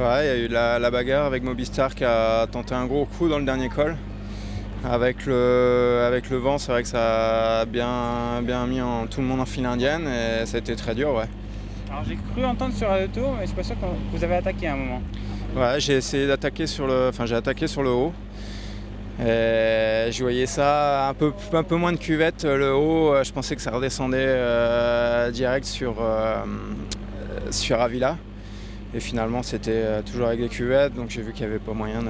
Ouais, il y a eu la bagarre avec Mobistar qui a tenté un gros coup dans le dernier col. Avec le vent, c'est vrai que ça a bien mis tout le monde en file indienne et ça a été très dur, ouais. Alors j'ai cru entendre sur Radio Tour, mais je suis pas sûr que vous avez attaqué à un moment. Ouais, j'ai essayé d'attaquer j'ai attaqué sur le haut. Et je voyais ça un peu moins de cuvette, le haut, je pensais que ça redescendait direct sur Avila. Et finalement c'était toujours avec des cuvettes, donc j'ai vu qu'il n'y avait pas moyen de...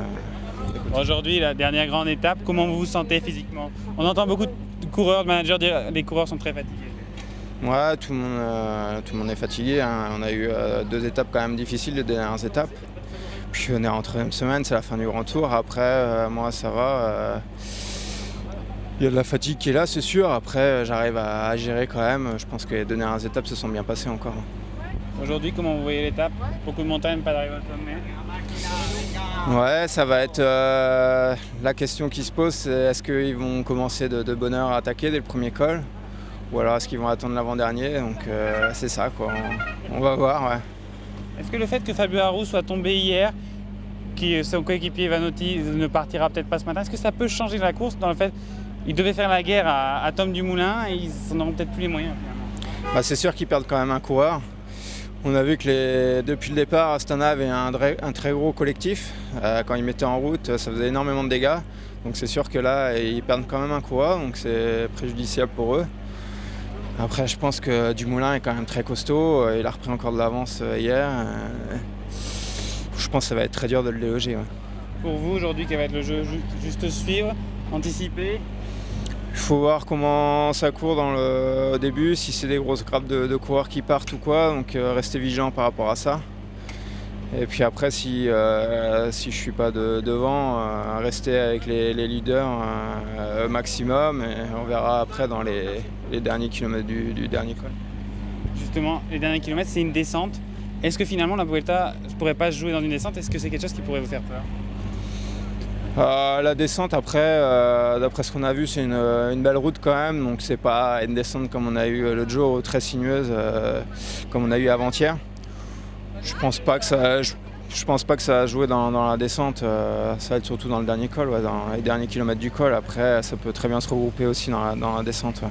Aujourd'hui, la dernière grande étape, comment vous vous sentez physiquement? On entend beaucoup de coureurs, de managers dire que les coureurs sont très fatigués. Ouais, tout le monde est fatigué, hein. On a eu 2 étapes quand même difficiles, les dernières étapes. Puis on est en 3e semaine, c'est la fin du grand tour. Après, moi ça va. Il y a de la fatigue qui est là, c'est sûr. Après, j'arrive à gérer quand même. Je pense que les 2 dernières étapes se sont bien passées encore. Aujourd'hui, comment vous voyez l'étape? Beaucoup de montagnes, pas d'arrivée au sommet. Ouais, ça va être la question qui se pose, c'est est-ce qu'ils vont commencer de bonne heure à attaquer dès le premier col? Ou alors est-ce qu'ils vont attendre l'avant-dernier? Donc c'est ça, quoi. On va voir, ouais. Est-ce que le fait que Fabio Aru soit tombé hier, que son coéquipier Vanotti ne partira peut-être pas ce matin, est-ce que ça peut changer la course dans le fait qu'ils devaient faire la guerre à Tom Dumoulin et ils n'en auront peut-être plus les moyens finalement? Bah, c'est sûr qu'ils perdent quand même un coureur. On a vu que depuis le départ, Astana avait un très gros collectif. Quand ils mettaient en route, ça faisait énormément de dégâts. Donc c'est sûr que là, ils perdent quand même un coureur, donc c'est préjudiciable pour eux. Après, je pense que Dumoulin est quand même très costaud. Il a repris encore de l'avance hier. Je pense que ça va être très dur de le déloger. Ouais. Pour vous, aujourd'hui, quel va être le jeu? Juste suivre, anticiper? Il faut voir comment ça court au début, si c'est des grosses grappes de coureurs qui partent ou quoi. Donc rester vigilant par rapport à ça. Et puis après, si je ne suis pas devant, rester avec les leaders au maximum. Et on verra après dans les derniers kilomètres du dernier col. Justement, les derniers kilomètres, c'est une descente. Est-ce que finalement la Vuelta ne pourrait pas se jouer dans une descente? Est-ce que c'est quelque chose qui pourrait vous faire peur? La descente, après, d'après ce qu'on a vu, c'est une belle route quand même. Donc c'est pas une descente comme on a eu l'autre jour, très sinueuse, comme on a eu avant-hier. Je pense pas que ça va jouer dans la descente. Ça va être surtout dans le dernier col, ouais, dans les derniers kilomètres du col. Après, ça peut très bien se regrouper aussi dans la descente. Ouais.